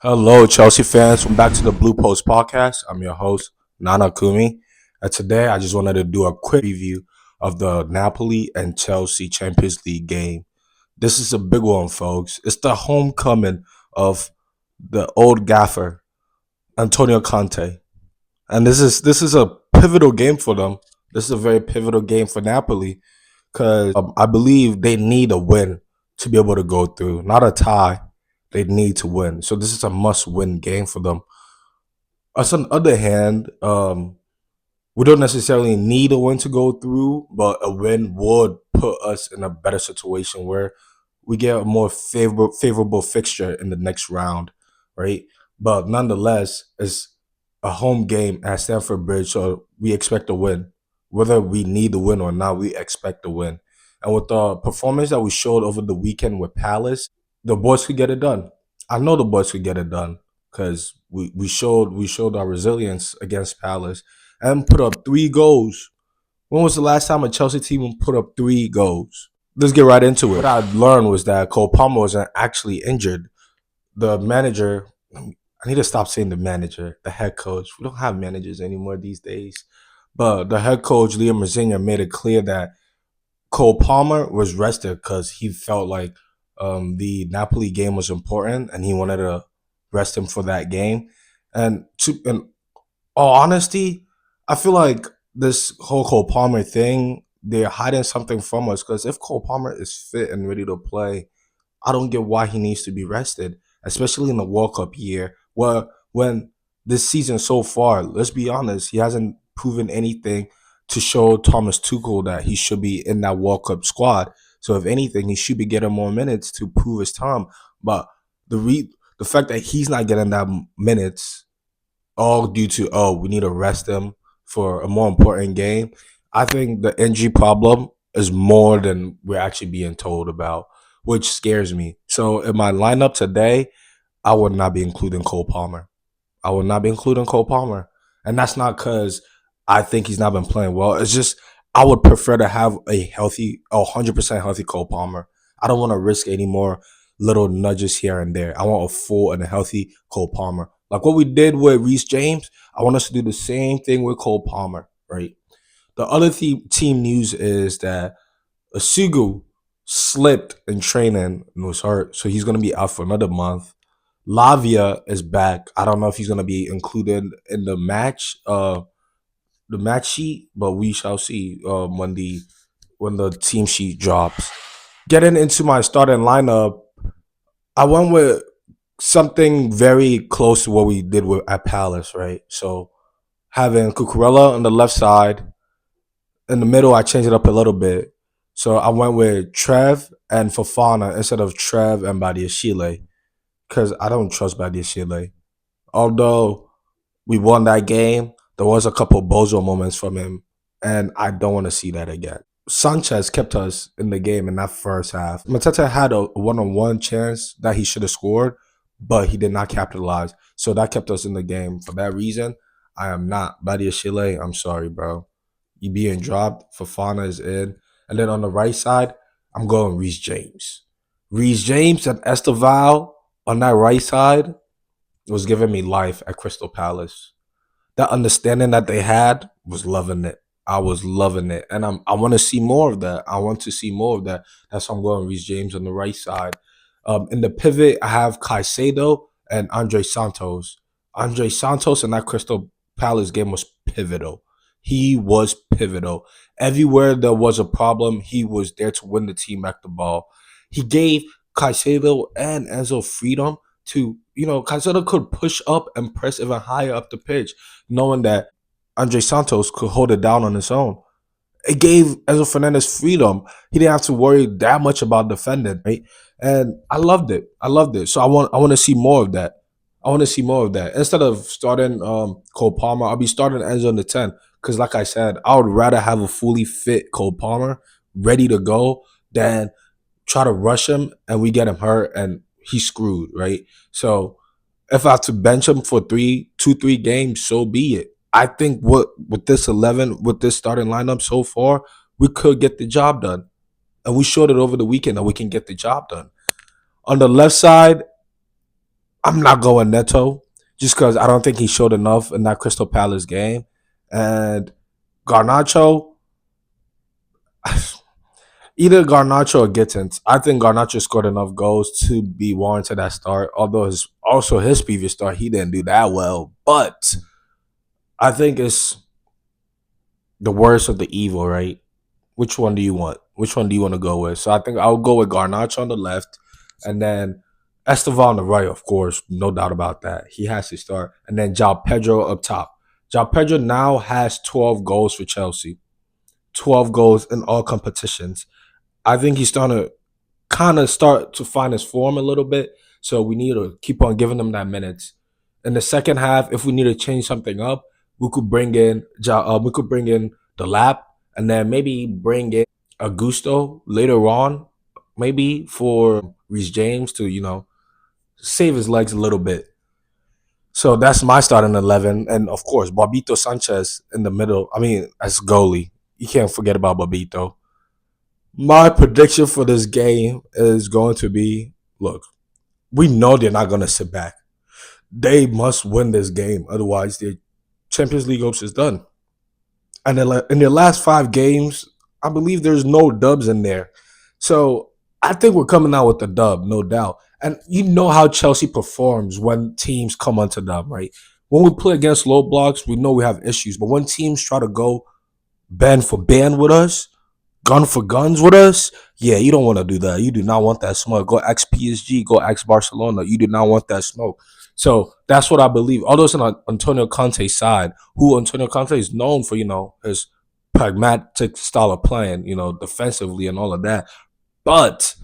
Hello, Chelsea fans. Welcome back to the Blue Post Podcast. I'm your host, Nana Kumi. And today I just wanted to do a quick review of the Napoli and Chelsea Champions League game. This is a big one, folks. It's the homecoming of the old gaffer, Antonio Conte. And this is a pivotal game for them. This is a very pivotal game for Napoli because I believe they need a win to be able to go through, not a tie. They need to win. So this is a must-win game for them. Us on the other hand, we don't necessarily need a win to go through, but a win would put us in a better situation where we get a more favorable fixture in the next round, right? But nonetheless, it's a home game at Stamford Bridge, so we expect a win. Whether we need the win or not, we expect a win. And with the performance that we showed over the weekend with Palace, the boys could get it done. I know the boys could get it done because we showed our resilience against Palace and put up 3 goals. When was the last time a Chelsea team put up 3 goals? Let's get right into it. What I learned was that Cole Palmer wasn't actually injured. The manager, I need to stop saying the manager, the head coach. We don't have managers anymore these days. But the head coach, Liam Mazzina, made it clear that Cole Palmer was rested because he felt like the Napoli game was important and he wanted to rest him for that game. And in all honesty, I feel like this whole Cole Palmer thing, they're hiding something from us because if Cole Palmer is fit and ready to play, I don't get why he needs to be rested, especially in the World Cup year. Well, when this season so far, let's be honest, he hasn't proven anything to show Thomas Tuchel that he should be in that World Cup squad. So if anything, he should be getting more minutes to prove his time. But the fact that he's not getting that minutes, all due to we need to rest him for a more important game. I think the injury problem is more than we're actually being told about, which scares me. So in my lineup today, I would not be including Cole Palmer. I would not be including Cole Palmer. And that's not because I think he's not been playing well. It's just I would prefer to have a healthy, 100% healthy Cole Palmer. I don't want to risk any more little nudges here and there. I want a full and a healthy Cole Palmer. Like what we did with Reece James, I want us to do the same thing with Cole Palmer, right? The other team news is that Asugu slipped in training and was hurt, so he's going to be out for another month. Lavia is back. I don't know if he's going to be included in the match sheet, but we shall see when the team sheet drops. Getting into my starting lineup, I went with something very close to what we did with at Palace, right? So having Cucurella on the left side, in the middle, I changed it up a little bit. So I went with Trev and Fofana instead of Trev and Badiashile because I don't trust Badiashile. Although we won that game, there was a couple bozo moments from him, and I don't want to see that again. Sanchez kept us in the game in that first half. Mateta had a one-on-one chance that he should have scored, but he did not capitalize. So that kept us in the game. For that reason, I am not. Badiashile, I'm sorry, bro. You being dropped. Fafana is in. And then on the right side, I'm going Reece James. Reece James and Esteval on that right side was giving me life at Crystal Palace. That understanding that they had was loving it. I was loving it. And I want to see more of that. I want to see more of that. That's why I'm going Reece James on the right side. In the pivot, I have Caicedo and Andre Santos. Andre Santos in that Crystal Palace game was pivotal. He was pivotal. Everywhere there was a problem, he was there to win the team back the ball. He gave Caicedo and Enzo freedom to, Caicedo could push up and press even higher up the pitch, knowing that Andre Santos could hold it down on his own. It gave Enzo Fernandez freedom. He didn't have to worry that much about defending, right? And I loved it. I loved it. So I want to see more of that. I want to see more of that. Instead of starting Cole Palmer, I'll be starting Enzo in the 10. Because like I said, I would rather have a fully fit Cole Palmer ready to go than try to rush him and we get him hurt and he's screwed, right? So if I have to bench him for 3 games, so be it. I think with this 11, with this starting lineup so far, we could get the job done. And we showed it over the weekend that we can get the job done. On the left side, I'm not going Neto just because I don't think he showed enough in that Crystal Palace game. And Garnacho, either Garnacho or Gittins. I think Garnacho scored enough goals to be warranted that start. Although his previous start, he didn't do that well. But I think it's the worst of the evil, right? Which one do you want? Which one do you want to go with? So I think I'll go with Garnacho on the left, and then Estevao on the right, of course, no doubt about that. He has to start, and then João Pedro up top. João Pedro now has 12 goals for Chelsea, 12 goals in all competitions. I think he's starting to kind of start to find his form a little bit. So we need to keep on giving him that minutes. In the second half, if we need to change something up, we could bring in the lap, and then maybe bring in Augusto later on, maybe for Reece James to save his legs a little bit. So that's my starting 11, and of course Barbito Sanchez in the middle. I mean, as goalie, you can't forget about Barbito. My prediction for this game is going to be: look, we know they're not going to sit back. They must win this game, otherwise their Champions League hopes is done. And in their last 5 games, I believe there's no dubs in there. So I think we're coming out with a dub, no doubt. And you know how Chelsea performs when teams come onto them, right? When we play against low blocks, we know we have issues. But when teams try to go band for band with us, gun for guns with us, yeah, you don't want to do that. You do not want that smoke. Go ex PSG, go ex Barcelona. You do not want that smoke. So that's what I believe. Although it's on Antonio Conte's side, who Antonio Conte is known for, his pragmatic style of playing, defensively and all of that. But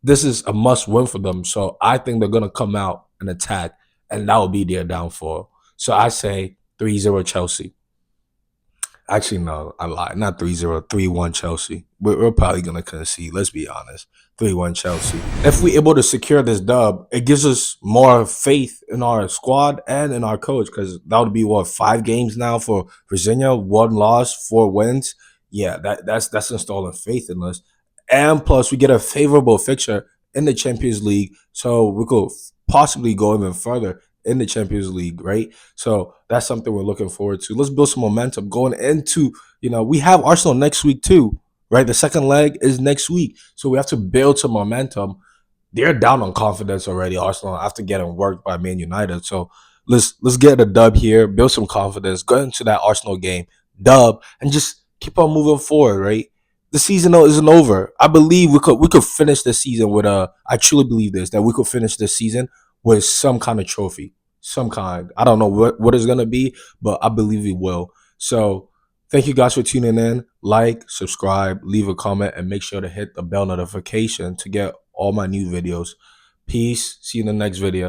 this is a must win for them. So I think they're gonna come out and attack, and that will be their downfall. So I say 3-0 Chelsea. Actually, no, I lied. Not 3-0, 3-1 Chelsea. We're probably going to concede. Let's be honest. 3-1 Chelsea. If we're able to secure this dub, it gives us more faith in our squad and in our coach, because that would be, 5 games now for Virginia, 1 loss, 4 wins. Yeah, that's installing faith in us. And plus, we get a favorable fixture in the Champions League, so we could possibly go even further in the Champions League, right? So that's something we're looking forward to. Let's build some momentum going into, we have Arsenal next week too, right? The second leg is next week. So we have to build some momentum. They're down on confidence already, Arsenal, after getting worked by Man United. So let's get a dub here, build some confidence, go into that Arsenal game, dub, and just keep on moving forward, right? The season isn't over. I believe we could finish the season with a. I truly believe this, that we could finish the season with some kind of trophy, some kind. I don't know what it's gonna be, but I believe we will. So thank you guys for tuning in. Like, subscribe, leave a comment, and make sure to hit the bell notification to get all my new videos. Peace. See you in the next video.